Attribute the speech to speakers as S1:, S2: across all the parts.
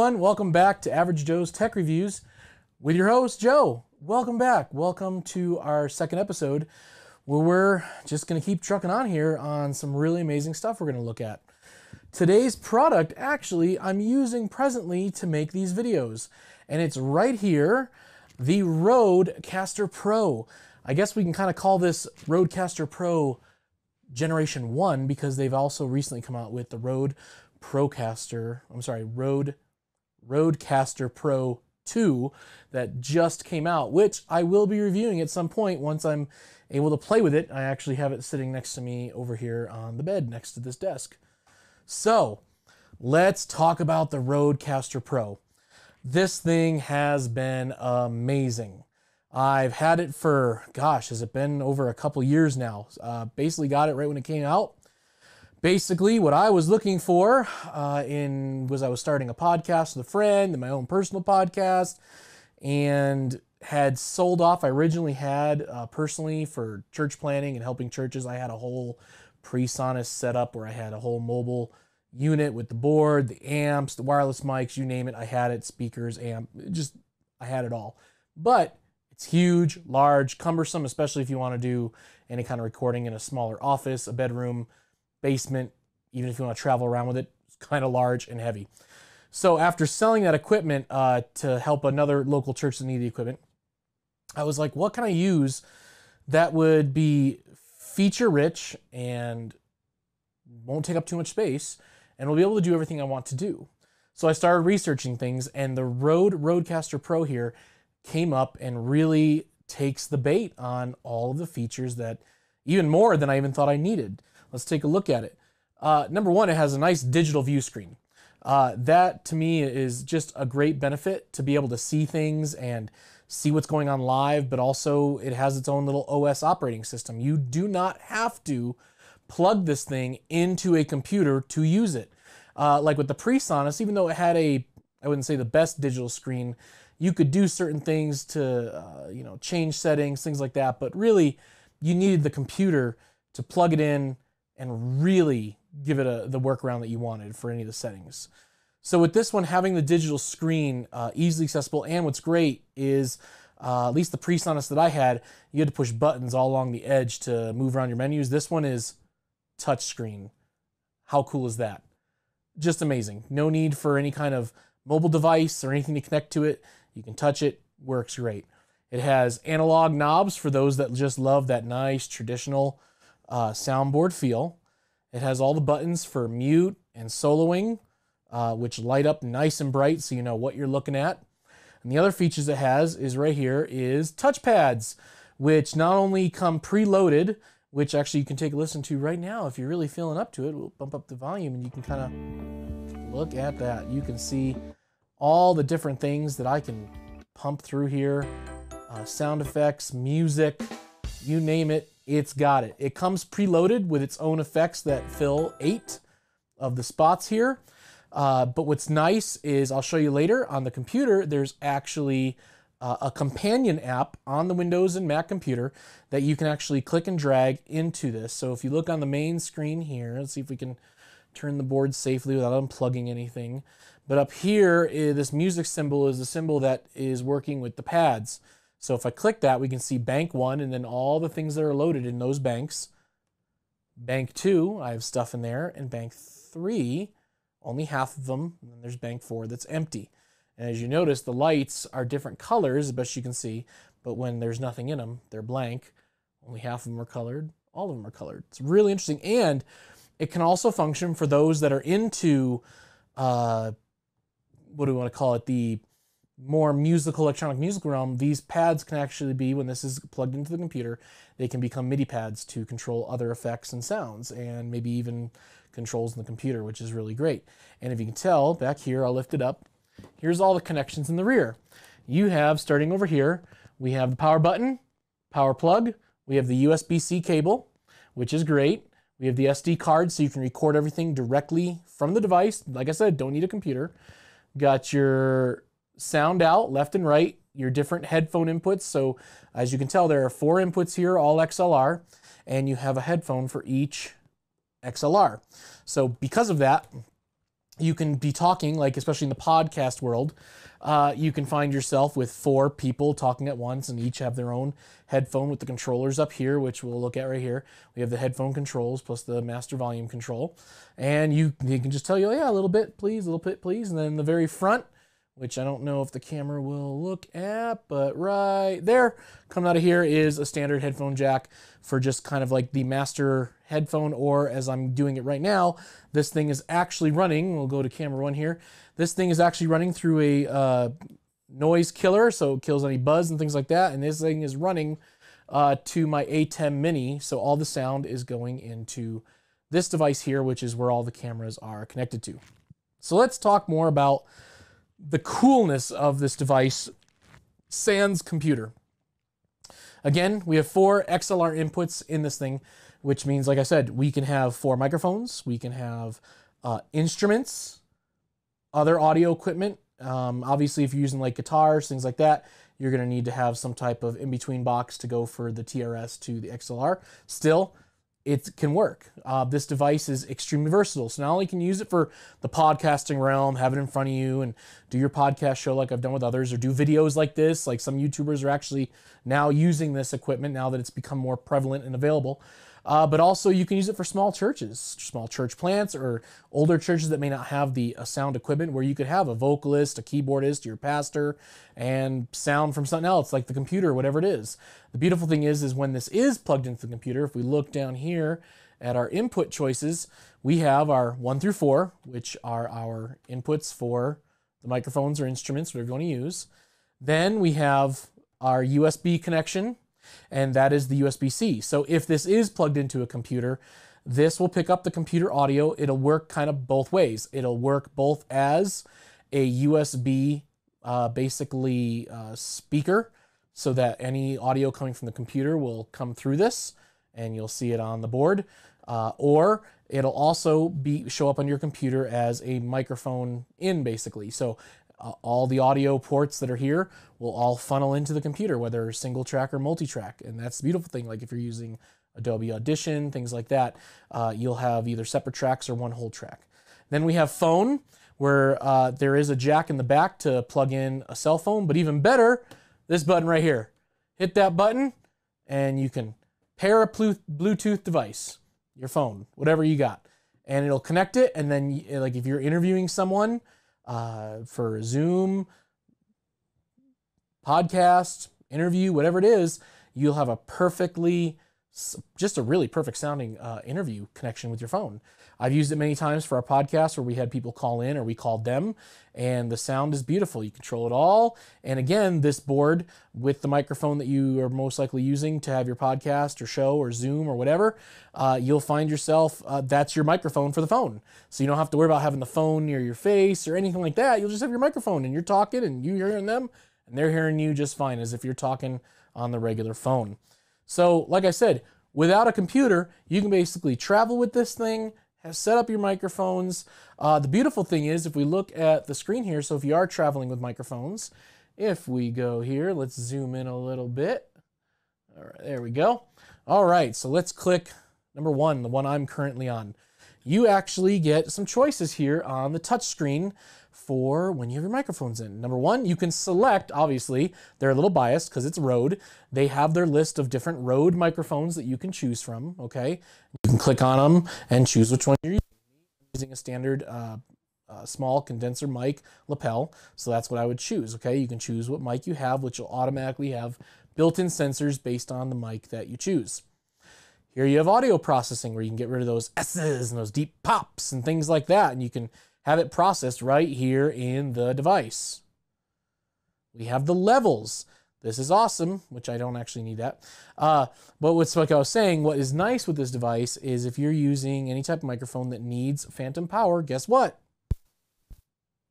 S1: everyone, welcome back to Average Joe's Tech Reviews with your host, Joe. Welcome back. Welcome to our second episode where we're just going to keep trucking on here on some really amazing stuff we're going to look at. Today's product, actually, I'm using presently to make these videos, and it's right here, the Rodecaster Pro. I guess we can kind of call this Rodecaster Pro Generation 1 because they've also recently come out with the RODE Rodecaster Pro 2 that just came out, which I will be reviewing at some point once I'm able to play with it. I actually have it sitting next to me over here on the bed next to this desk. So let's talk about the Rodecaster Pro. This thing has been amazing. I've had it for, gosh, has it been over a couple years now? Basically got it right when it came out. Basically, what I was looking for was I was starting a podcast with a friend and my own personal podcast, and had sold off. I originally had personally for church planning and helping churches. I had a whole PreSonus setup where I had a whole mobile unit with the board, the amps, the wireless mics, you name it. I had it, speakers, amp, I had it all. But it's huge, large, cumbersome, especially if you want to do any kind of recording in a smaller office, a bedroom, basement, even if you want to travel around with it. It's kind of large and heavy. So after selling that equipment to help another local church that needed the equipment, I was like, what can I use that would be feature rich and won't take up too much space and will be able to do everything I want to do? So I started researching things, and the RODE Rodecaster Pro here came up and really takes the bait on all of the features that, even more than I even thought I needed. Let's take a look at it. Number one, it has a nice digital view screen. That to me is just a great benefit to be able to see things and see what's going on live, but also it has its own little OS operating system. You do not have to plug this thing into a computer to use it. Like with the PreSonus, even though it had I wouldn't say the best digital screen, you could do certain things to, change settings, things like that. But really, you needed the computer to plug it in and really give it the workaround that you wanted for any of the settings. So with this one, having the digital screen easily accessible, and what's great is, at least the PreSonus that I had, you had to push buttons all along the edge to move around your menus. This one is touch screen. How cool is that? Just amazing. No need for any kind of mobile device or anything to connect to it. You can touch it, works great. It has analog knobs for those that just love that nice traditional soundboard feel. It has all the buttons for mute and soloing, which light up nice and bright so you know what you're looking at. And the other features it has is right here is touchpads, which not only come preloaded, which actually you can take a listen to right now if you're really feeling up to it. We'll bump up the volume and you can kind of look at that. You can see all the different things that I can pump through here. Sound effects, music, you name it, it's got it. It comes preloaded with its own effects that fill 8 of the spots here. But what's nice is, I'll show you later, on the computer, there's actually a companion app on the Windows and Mac computer that you can actually click and drag into this. So if you look on the main screen here, let's see if we can turn the board safely without unplugging anything. But up here, this music symbol is the symbol that is working with the pads. So if I click that, we can see bank 1 and then all the things that are loaded in those banks. Bank 2, I have stuff in there, and bank 3, only half of them, and then there's bank 4 that's empty. And as you notice, the lights are different colors, as best you can see, but when there's nothing in them, they're blank. Only half of them are colored, all of them are colored. It's really interesting, and it can also function for those that are into, what do we want to call it, the more electronic musical realm. These pads can actually be, when this is plugged into the computer, they can become MIDI pads to control other effects and sounds, and maybe even controls in the computer, which is really great. And if you can tell, back here, I'll lift it up. Here's all the connections in the rear. You have, starting over here, we have the power button, power plug, we have the USB-C cable, which is great. We have the SD card, so you can record everything directly from the device. Like I said, don't need a computer. Got your sound out, left and right, your different headphone inputs. So as you can tell, there are 4 inputs here, all XLR, and you have a headphone for each XLR. So because of that, you can be talking, like especially in the podcast world, you can find yourself with 4 people talking at once and each have their own headphone with the controllers up here, which we'll look at right here. We have the headphone controls plus the master volume control. And you can just tell you, yeah, a little bit, please, a little bit, please. And then in the very front, which I don't know if the camera will look at, but right there, coming out of here is a standard headphone jack for just kind of like the master headphone, or as I'm doing it right now, this thing is actually running. We'll go to camera 1 here. This thing is actually running through a noise killer, so it kills any buzz and things like that. And this thing is running to my A10 Mini, so all the sound is going into this device here, which is where all the cameras are connected to. So let's talk more about the coolness of this device, sans computer. Again, we have 4 XLR inputs in this thing, which means, like I said, we can have 4 microphones, we can have instruments, other audio equipment. Obviously, if you're using like guitars, things like that, you're going to need to have some type of in-between box to go for the TRS to the XLR. Still, it can work. This device is extremely versatile. So not only can you use it for the podcasting realm, have it in front of you and do your podcast show like I've done with others, or do videos like this, like some YouTubers are actually now using this equipment now that it's become more prevalent and available. But also you can use it for small churches, small church plants, or older churches that may not have the sound equipment, where you could have a vocalist, a keyboardist, your pastor, and sound from something else like the computer, whatever it is. The beautiful thing is when this is plugged into the computer, if we look down here at our input choices, we have our 1 through 4, which are our inputs for the microphones or instruments, whatever you want to use. Then we have our USB connection, and that is the USB-C. So if this is plugged into a computer, this will pick up the computer audio. It'll work kind of both ways. It'll work both as a USB basically speaker, so that any audio coming from the computer will come through this and you'll see it on the board, or it'll also show up on your computer as a microphone in, basically. So all the audio ports that are here will all funnel into the computer, whether single track or multi-track. And that's the beautiful thing. Like if you're using Adobe Audition, things like that, you'll have either separate tracks or one whole track. Then we have phone, where there is a jack in the back to plug in a cell phone, but even better, this button right here. Hit that button and you can pair a Bluetooth device, your phone, whatever you got, and it'll connect it. And then like if you're interviewing someone for Zoom, podcast, interview, whatever it is, you'll have a just a really perfect sounding interview connection with your phone. I've used it many times for our podcast where we had people call in or we called them, and the sound is beautiful. You control it all. And again, this board with the microphone that you are most likely using to have your podcast or show or Zoom or whatever, you'll find yourself, that's your microphone for the phone. So you don't have to worry about having the phone near your face or anything like that. You'll just have your microphone and you're talking and you're hearing them and they're hearing you just fine, as if you're talking on the regular phone. So like I said, without a computer, you can basically travel with this thing, set up your microphones. The beautiful thing is, if we look at the screen here, so if you are traveling with microphones, if we go here, let's zoom in a little bit. All right, there we go. All right, so let's click number 1, the one I'm currently on. You actually get some choices here on the touch screen for when you have your microphones in. Number 1, you can select, obviously, they're a little biased because it's Rode. They have their list of different Rode microphones that you can choose from, okay? You can click on them and choose which one you're using. A standard small condenser mic lapel, so that's what I would choose, okay? You can choose what mic you have, which will automatically have built-in sensors based on the mic that you choose. Here you have audio processing, where you can get rid of those S's and those deep pops and things like that, and you can have it processed right here in the device. We have the levels. This is awesome, which I don't actually need that. But what's like I was saying, what is nice with this device is if you're using any type of microphone that needs phantom power, guess what?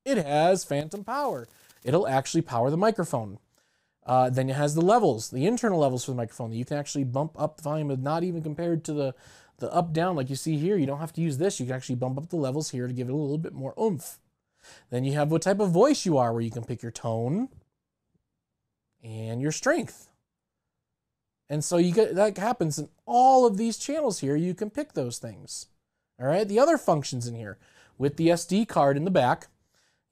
S1: It has phantom power. It'll actually power the microphone. Then it has the levels, the internal levels for the microphone that you can actually bump up the volume, not even compared to the up down like you see here. You don't have to use this. You can actually bump up the levels here to give it a little bit more oomph. Then you have what type of voice you are, where you can pick your tone and your strength. And so you get that happens in all of these channels here. You can pick those things. All right. The other functions in here, with the SD card in the back,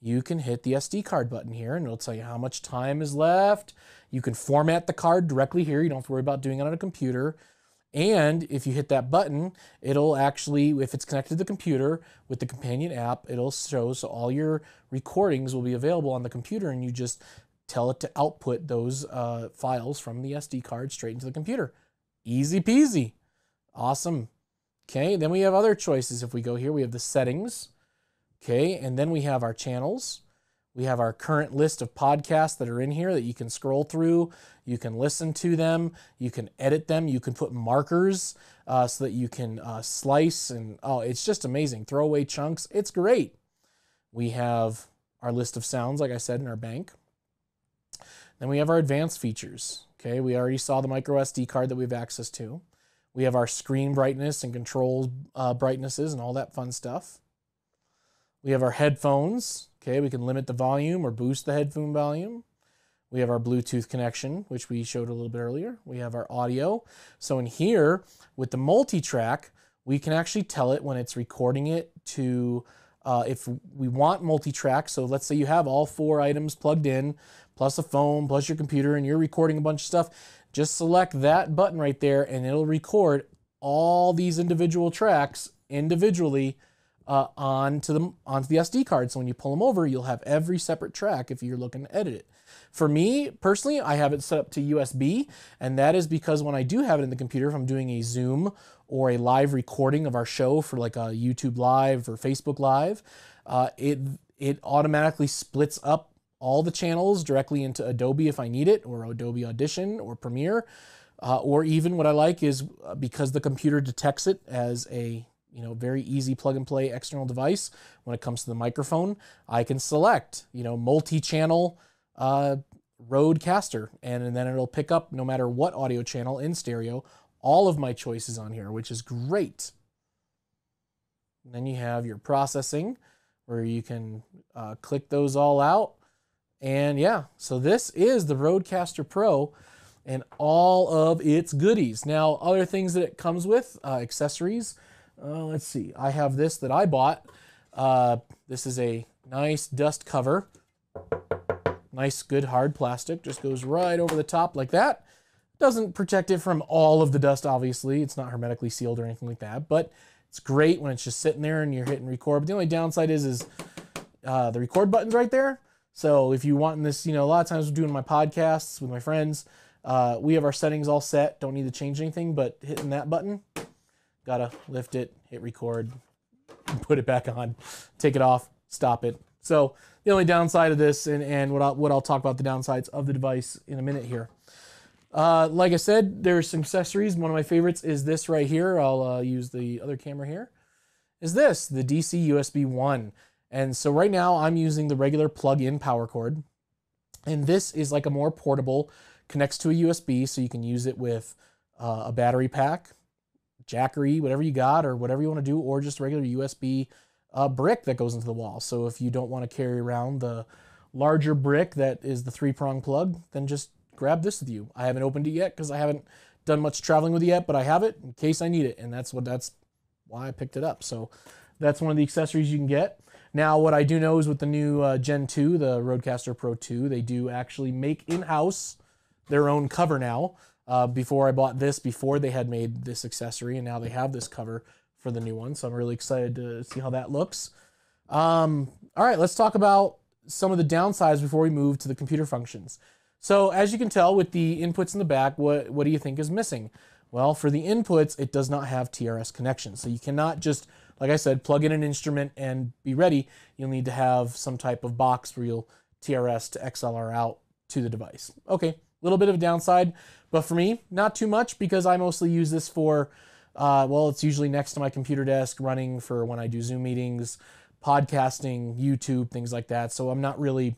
S1: you can hit the SD card button here and it'll tell you how much time is left. You can format the card directly here. You don't have to worry about doing it on a computer. And if you hit that button, it'll actually, if it's connected to the computer with the companion app, it'll show, so all your recordings will be available on the computer, and you just tell it to output those files from the SD card straight into the computer. Easy peasy. Awesome. Okay, then we have other choices. If we go here, we have the settings. Okay, and then we have our channels. We have our current list of podcasts that are in here that you can scroll through. You can listen to them. You can edit them. You can put markers so that you can slice. And oh, it's just amazing. Throw away chunks. It's great. We have our list of sounds, like I said, in our bank. Then we have our advanced features. Okay, we already saw the micro SD card that we have access to. We have our screen brightness and control brightnesses and all that fun stuff. We have our headphones. Okay, we can limit the volume or boost the headphone volume. We have our Bluetooth connection, which we showed a little bit earlier. We have our audio. So in here, with the multi-track, we can actually tell it when it's recording it to, if we want multi-track, so let's say you have all 4 items plugged in, plus a phone, plus your computer, and you're recording a bunch of stuff, just select that button right there, and it'll record all these individual tracks individually onto the SD card. So when you pull them over, you'll have every separate track if you're looking to edit it. For me, personally, I have it set up to USB, and that is because when I do have it in the computer, if I'm doing a Zoom or a live recording of our show for like a YouTube Live or Facebook Live, it automatically splits up all the channels directly into Adobe if I need it, or Adobe Audition or Premiere, or even what I like is because the computer detects it as a very easy plug and play external device. When it comes to the microphone, I can select, multi-channel Rodecaster, and then it'll pick up no matter what audio channel in stereo, all of my choices on here, which is great. And then you have your processing where you can click those all out. And yeah, so this is the Rodecaster Pro and all of its goodies. Now, other things that it comes with, accessories. Let's see, I have this that I bought. This is a nice dust cover. Nice, good, hard plastic. Just goes right over the top like that. Doesn't protect it from all of the dust, obviously. It's not hermetically sealed or anything like that, but it's great when it's just sitting there and you're hitting record. But the only downside is the record button's right there. So if you want this, a lot of times we're doing my podcasts with my friends. We have our settings all set. Don't need to change anything, but hitting that button, gotta lift it, hit record, put it back on, take it off, stop it. So the only downside of this, and what I'll talk about the downsides of the device in a minute here. Like I said, there's some accessories. One of my favorites is this right here. I'll use the other camera here. Is this, the DC USB 1. And so right now I'm using the regular plug-in power cord. And this is like a more portable, connects to a USB, so you can use it with a battery pack, jackery, whatever you got, or whatever you want to do, or just regular USB brick that goes into the wall. So if you don't want to carry around the larger brick that is the 3-prong plug, then just grab this with you. I haven't opened it yet because I haven't done much traveling with it yet, but I have it in case I need it, and that's why I picked it up. So that's one of the accessories you can get. Now, what I do know is with the new Gen 2, the Rodecaster Pro 2, they do actually make in-house their own cover now. Before I bought this, before they had made this accessory, and now they have this cover for the new one. So I'm really excited to see how that looks. All right, let's talk about some of the downsides before we move to the computer functions. So as you can tell with the inputs in the back, what do you think is missing? Well, for the inputs, it does not have TRS connection. So you cannot just, like I said, plug in an instrument and be ready. You'll need to have some type of box where you'll TRS to XLR out to the device. Okay, a little bit of a downside, but for me, not too much because I mostly use this for, well, it's usually next to my computer desk running for when I do Zoom meetings, podcasting, YouTube, things like that. So I'm not really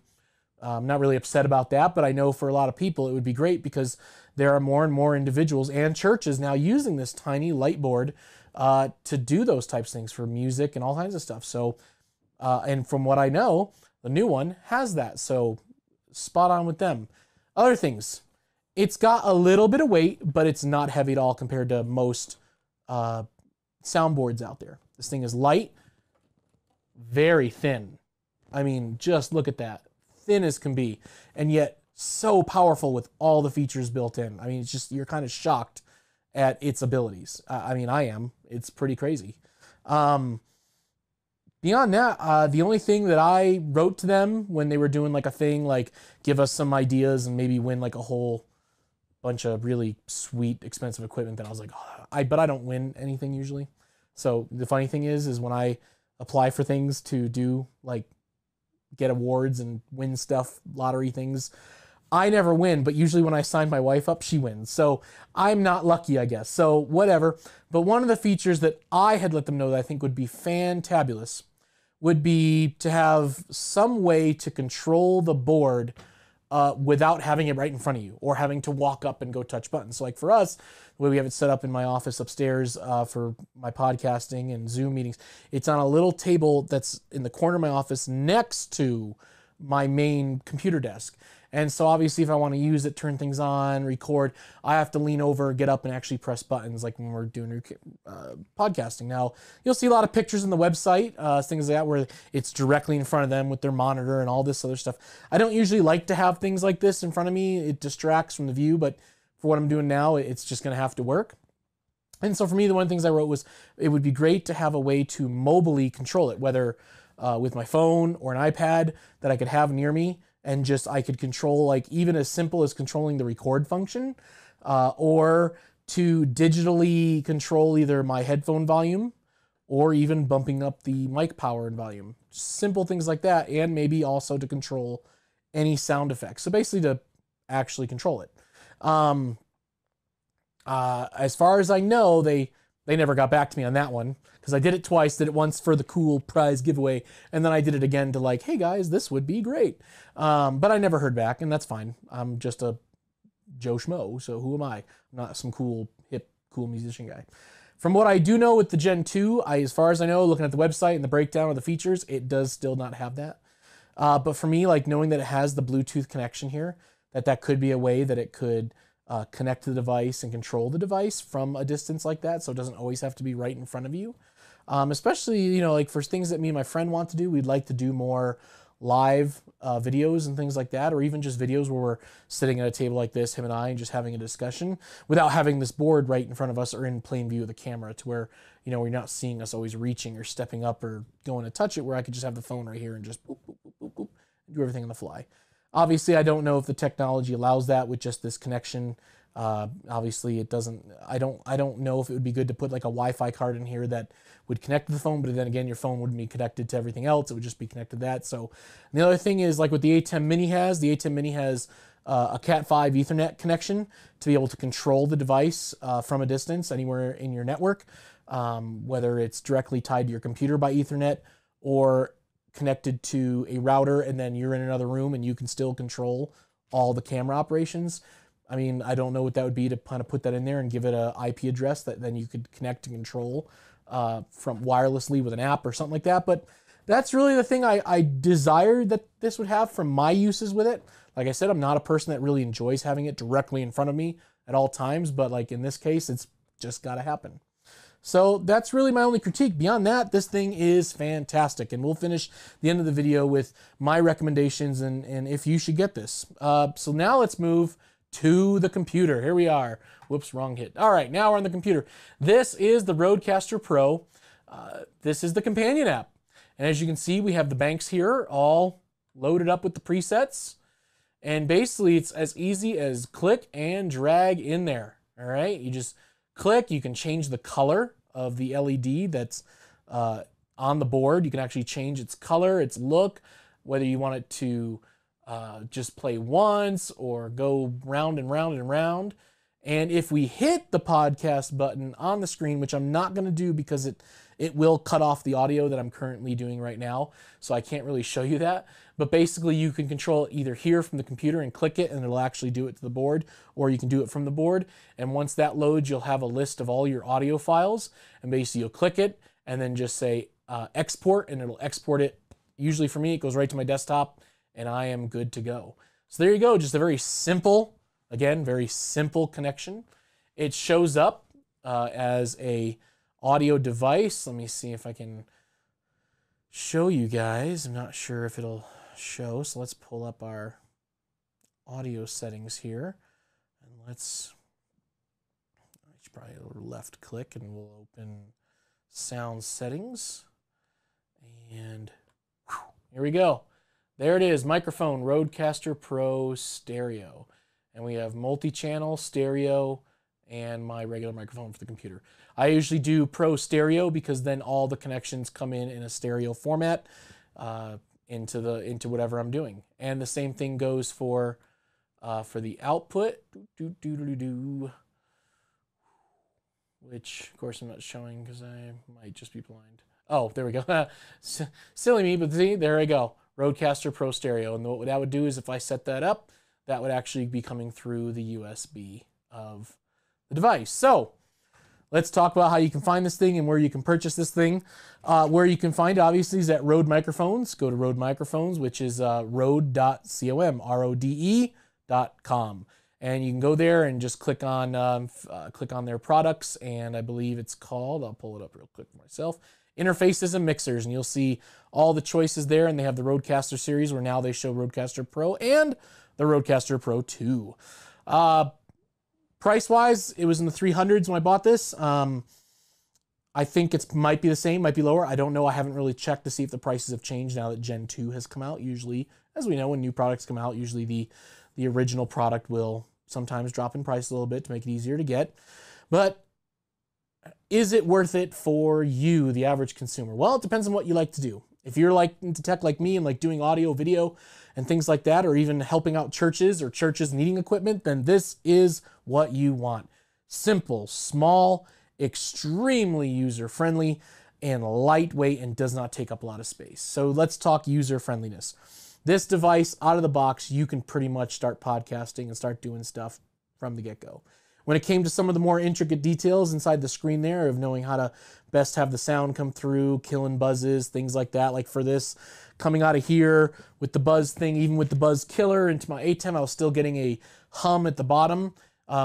S1: upset about that, but I know for a lot of people it would be great because there are more and more individuals and churches now using this tiny light board to do those types of things for music and all kinds of stuff. So, and from what I know, the new one has that. So spot on with them. Other things, it's got a little bit of weight, but it's not heavy at all compared to most soundboards out there. This thing is light, very thin. I mean, just look at that. Thin as can be. And yet so powerful with all the features built in. I mean, it's just, you're kind of shocked at its abilities. I mean, I am. It's pretty crazy. Beyond that, the only thing that I wrote to them when they were doing like a thing, like give us some ideas and maybe win like a whole bunch of really sweet, expensive equipment, that I was like, oh, but I don't win anything usually. So the funny thing is when I apply for things to do like get awards and win stuff, lottery things, I never win, but usually when I sign my wife up, she wins. So I'm not lucky, I guess. So whatever. But one of the features that I had let them know that I think would be fantabulous would be to have some way to control the board without having it right in front of you or having to walk up and go touch buttons. So like for us, the way we have it set up in my office upstairs for my podcasting and Zoom meetings, it's on a little table that's in the corner of my office next to my main computer desk. And so obviously if I want to use it, turn things on, record, I have to lean over, get up and actually press buttons like when we're doing podcasting. Now, you'll see a lot of pictures on the website, things like that, where it's directly in front of them with their monitor and all this other stuff. I don't usually like to have things like this in front of me. It distracts from the view, but for what I'm doing now, it's just going to have to work. And so for me, the one of the things I wrote was it would be great to have a way to mobily control it, whether with my phone or an iPad that I could have near me. And just I could control, like even as simple as controlling the record function, or to digitally control either my headphone volume or even bumping up the mic power and volume. Simple things like that, and maybe also to control any sound effects. So basically to actually control it. As far as I know, they never got back to me on that one, because I did it twice. Did it once for the cool prize giveaway, and then I did it again to like, hey guys, this would be great. But I never heard back, and that's fine. I'm just a Joe Schmo, so who am I? I'm not some cool, hip, cool musician guy. From what I do know with the Gen 2, as far as I know, looking at the website and the breakdown of the features, it does still not have that. But for me, like knowing that it has the Bluetooth connection here, that could be a way that it could connect to the device and control the device from a distance like that, so it doesn't always have to be right in front of you. Especially, you know, like for things that me and my friend want to do, we'd like to do more live videos and things like that, or even just videos where we're sitting at a table like this, him and I, and just having a discussion without having this board right in front of us or in plain view of the camera, to where, you know, we're not seeing us always reaching or stepping up or going to touch it, where I could just have the phone right here and just boop, boop, boop, boop, boop, do everything on the fly. Obviously, I don't know if the technology allows that with just this connection. Obviously, it doesn't. I don't know if it would be good to put like a Wi-Fi card in here that would connect to the phone, but then again, your phone wouldn't be connected to everything else. It would just be connected to that. So the other thing is, like what the A10 Mini has, the A10 Mini has a Cat5 Ethernet connection to be able to control the device from a distance anywhere in your network, whether it's directly tied to your computer by Ethernet or connected to a router, and then you're in another room and you can still control all the camera operations. I mean, I don't know what that would be to kind of put that in there and give it an IP address that then you could connect and control from wirelessly with an app or something like that. But that's really the thing I desired that this would have from my uses with it. Like I said, I'm not a person that really enjoys having it directly in front of me at all times, but like in this case, it's just got to happen. So that's really my only critique. Beyond that, this thing is fantastic. And we'll finish the end of the video with my recommendations and if you should get this. So now let's move to the computer. Here we are. Whoops, wrong hit. All right, now we're on the computer. This is the Rodecaster Pro. This is the companion app. And as you can see, we have the banks here all loaded up with the presets. And basically, it's as easy as click and drag in there. All right, you just click. You can change the color of the LED that's on the board. You can actually change its color, its look, whether you want it to just play once or go round and round and round. And if we hit the podcast button on the screen, which I'm not going to do because it will cut off the audio that I'm currently doing right now, so I can't really show you that. But basically, you can control it either here from the computer and click it, and it'll actually do it to the board, or you can do it from the board. And once that loads, you'll have a list of all your audio files, and basically you'll click it, and then just say export, and it'll export it. Usually for me, it goes right to my desktop, and I am good to go. So there you go, just a very simple, again, very simple connection. It shows up as a audio device. Let me see if I can show you guys. I'm not sure if it'll show, so let's pull up our audio settings here, and let's, I should probably left click and we'll open sound settings, and whew, here we go. There it is, microphone, Rodecaster Pro stereo, and we have multi-channel stereo and my regular microphone for the computer. I usually do Pro stereo because then all the connections come in a stereo format into whatever I'm doing, and the same thing goes for the output, which of course I'm not showing because I might just be blind. Oh, there we go. Silly me, but see, there I go. Rodecaster Pro stereo, and what that would do is if I set that up, that would actually be coming through the USB of the device. So let's talk about how you can find this thing and where you can purchase this thing. Where you can find it, obviously, is at Rode Microphones. Go to Rode Microphones, which is rode.com, RODE.com. And you can go there and just click on their products, and I believe it's called, I'll pull it up real quick for myself, Interfaces and Mixers, and you'll see all the choices there, and they have the Rodecaster series where now they show Rodecaster Pro and the Rodecaster Pro 2. Price-wise, it was in the 300s when I bought this. I think it might be the same, might be lower. I don't know. I haven't really checked to see if the prices have changed now that Gen 2 has come out. Usually, as we know, when new products come out, usually the original product will sometimes drop in price a little bit to make it easier to get. But is it worth it for you, the average consumer? Well, it depends on what you like to do. If you're like into tech like me and like doing audio, video, and things like that, or even helping out churches or churches needing equipment, then this is what you want. Simple, small, extremely user-friendly, and lightweight, and does not take up a lot of space. So let's talk user-friendliness. This device, out of the box, you can pretty much start podcasting and start doing stuff from the get-go. When it came to some of the more intricate details inside the screen there of knowing how to best have the sound come through, killing buzzes, things like that, like for this, coming out of here with the buzz thing, even with the buzz killer into my ATEM, I was still getting a hum at the bottom,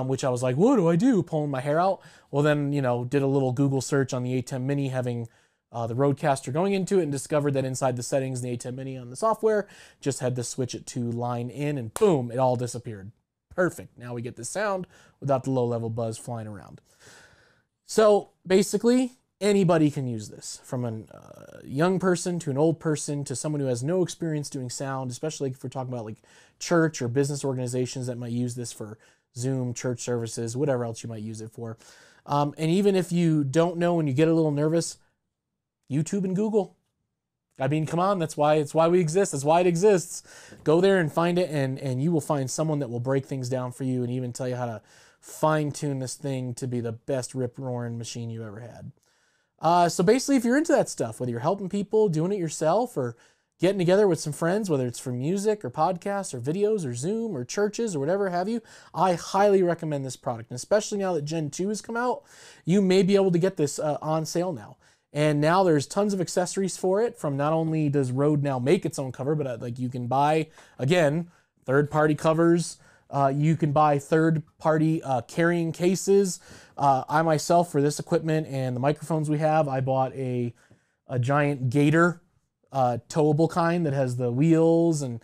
S1: which I was like, what do I do? Pulling my hair out. Well, then, you know, did a little Google search on the ATEM Mini having the Rodecaster going into it, and discovered that inside the settings in the ATEM Mini on the software, just had to switch it to line in, and boom, it all disappeared. Perfect. Now we get the sound without the low-level buzz flying around. So basically, anybody can use this, from a young person to an old person to someone who has no experience doing sound, especially if we're talking about like church or business organizations that might use this for Zoom, church services, whatever else you might use it for. And even if you don't know and you get a little nervous, YouTube and Google. I mean, come on, it's why we exist. That's why it exists. Go there and find it, and you will find someone that will break things down for you and even tell you how to fine-tune this thing to be the best rip-roaring machine you ever had. So basically, if you're into that stuff, whether you're helping people, doing it yourself, or getting together with some friends, whether it's for music or podcasts or videos or Zoom or churches or whatever have you, I highly recommend this product. And especially now that Gen 2 has come out, you may be able to get this on sale now. And now there's tons of accessories for it. From not only does Rode now make its own cover, but like you can buy, again, third-party covers. You can buy third-party carrying cases. I myself, for this equipment and the microphones we have, I bought a giant Gator towable kind that has the wheels, and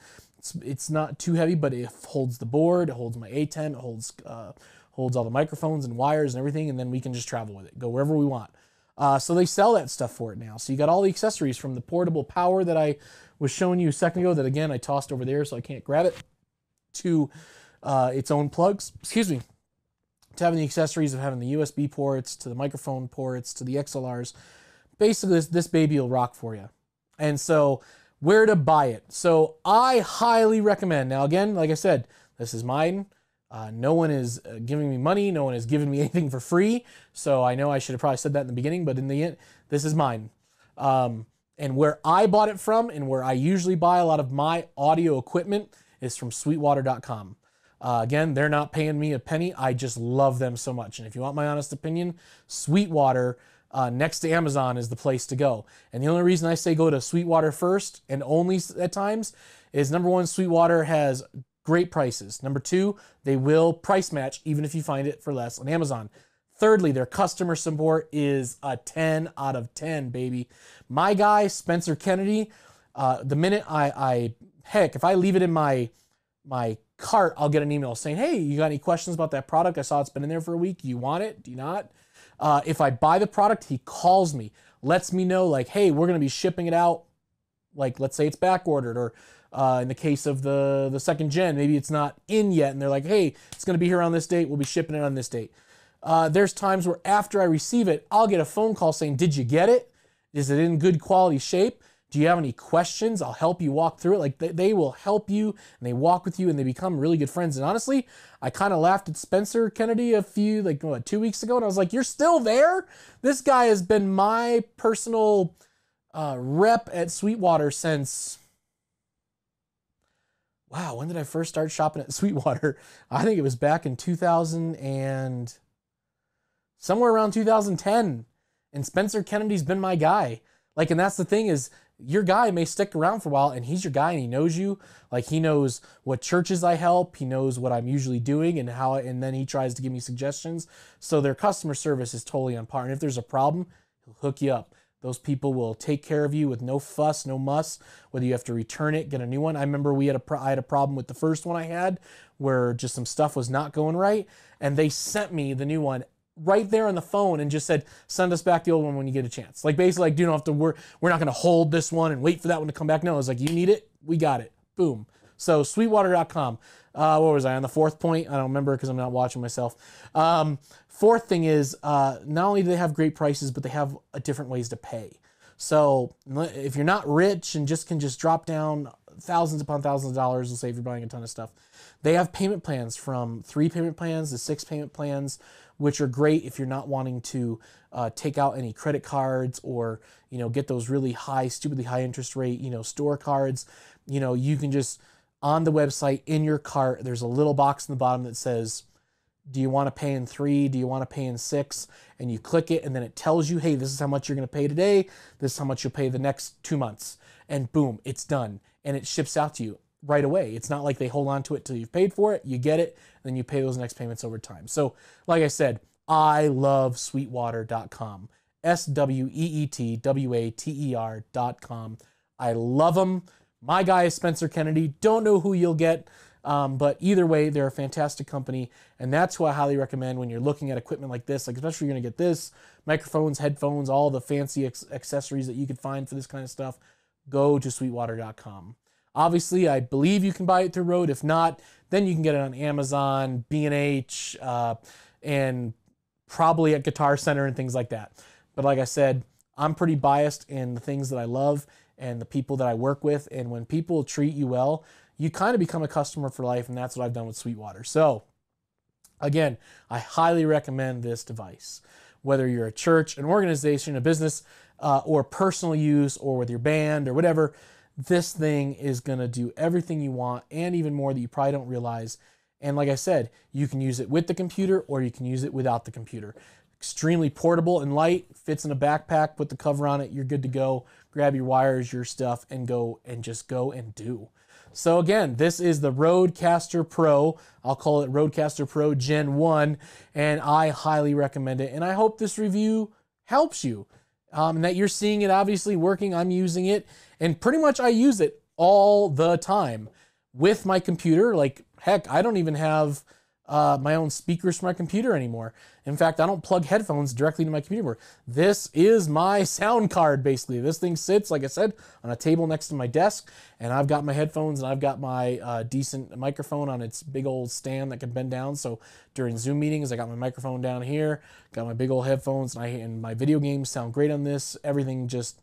S1: it's not too heavy, but it holds the board, it holds my ATEM, it holds all the microphones and wires and everything, and then we can just travel with it, go wherever we want. So they sell that stuff for it now. So you got all the accessories, from the portable power that I was showing you a second ago that, again, I tossed over there so I can't grab it, to its own plugs, excuse me, to having the accessories of having the USB ports, to the microphone ports, to the XLRs. Basically, this baby will rock for you. And so where to buy it? So I highly recommend, now again, like I said, this is mine. No one is giving me money. No one is giving me anything for free. So I know I should have probably said that in the beginning, but in the end, this is mine. And where I bought it from, and where I usually buy a lot of my audio equipment, is from SweetWater.com. Again, they're not paying me a penny. I just love them so much. And if you want my honest opinion, SweetWater, next to Amazon, is the place to go. And the only reason I say go to SweetWater first, and only at times, is number one, SweetWater has great prices. Number two, they will price match even if you find it for less on Amazon. Thirdly, their customer support is a 10 out of 10, baby. My guy, Spencer Kennedy, the minute heck, if I leave it in my cart, I'll get an email saying, hey, you got any questions about that product? I saw it's been in there for a week. Do you want it? Do you not? If I buy the product, he calls me, lets me know like, hey, we're going to be shipping it out. Like, let's say it's back ordered, or in the case of the second gen, maybe it's not in yet. And they're like, hey, it's going to be here on this date. We'll be shipping it on this date. There's times where after I receive it, I'll get a phone call saying, did you get it? Is it in good quality shape? Do you have any questions? I'll help you walk through it. Like they will help you and they walk with you and they become really good friends. And honestly, I kind of laughed at Spencer Kennedy 2 weeks ago. And I was like, you're still there? This guy has been my personal rep at SweetWater since, wow, when did I first start shopping at SweetWater? I think it was back in 2000 and somewhere around 2010. And Spencer Kennedy's been my guy. Like, and that's the thing is, your guy may stick around for a while and he's your guy and he knows you. Like, he knows what churches I help. He knows what I'm usually doing and how, and then he tries to give me suggestions. So their customer service is totally on par. And if there's a problem, he'll hook you up. Those people will take care of you with no fuss, no muss, whether you have to return it, get a new one. I remember I had a problem with the first one I had where just some stuff was not going right. And they sent me the new one right there on the phone and just said, send us back the old one when you get a chance. Like, basically, like, you don't have to we're not going to hold this one and wait for that one to come back. No, it's like, you need it, we got it. Boom. So SweetWater.com. What was I on the fourth point? I don't remember because I'm not watching myself. Fourth thing is, not only do they have great prices, but they have different ways to pay. So if you're not rich and can drop down thousands upon thousands of dollars, let's say if you're buying a ton of stuff, they have payment plans from 3 payment plans to 6 payment plans, which are great if you're not wanting to take out any credit cards or, get those really high, stupidly high interest rate, store cards. You can just, on the website in your cart, there's a little box in the bottom that says, do you want to pay in 3? Do you want to pay in 6? And you click it and then it tells you, hey, this is how much you're going to pay today. This is how much you'll pay the next 2 months. And boom, it's done. And it ships out to you right away. It's not like they hold on to it till you've paid for it. You get it, and then you pay those next payments over time. So like I said, I love SweetWater.com. SweetWater.com. I love them. My guy is Spencer Kennedy. Don't know who you'll get, but either way, they're a fantastic company, and that's who I highly recommend when you're looking at equipment like this. Like, especially you're going to get this, microphones, headphones, all the fancy accessories that you could find for this kind of stuff. Go to SweetWater.com. Obviously, I believe you can buy it through Rode. If not, then you can get it on Amazon, B&H, and probably at Guitar Center and things like that. But like I said, I'm pretty biased in the things that I love and the people that I work with. And when people treat you well, you kind of become a customer for life. And that's what I've done with SweetWater. So again, I highly recommend this device. Whether you're a church, an organization, a business, or personal use, or with your band or whatever, this thing is going to do everything you want and even more that you probably don't realize. And like I said, you can use it with the computer or you can use it without the computer. Extremely portable and light, fits in a backpack, put the cover on it, you're good to go. Grab your wires, your stuff, and just go and do. So again, this is the Rodecaster Pro. I'll call it Rodecaster Pro Gen 1, and I highly recommend it. And I hope this review helps you. And that you're seeing it obviously working. I'm using it, and pretty much I use it all the time with my computer. Like, heck, I don't even have my own speakers for my computer anymore. In fact, I don't plug headphones directly to my computer. This is my sound card, basically. This thing sits, like I said, on a table next to my desk, and I've got my headphones and I've got my decent microphone on its big old stand that can bend down. So during Zoom meetings, I got my microphone down here, got my big old headphones, and my video games sound great on this. Everything just,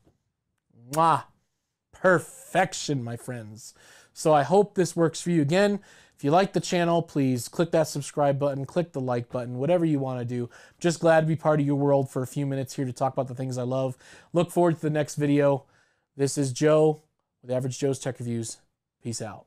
S1: mwah, perfection, my friends. So I hope this works for you. Again, if you like the channel, please click that subscribe button, click the like button, whatever you want to do. Just glad to be part of your world for a few minutes here to talk about the things I love. Look forward to the next video. This is Joe with Average Joe's Tech Reviews. Peace out.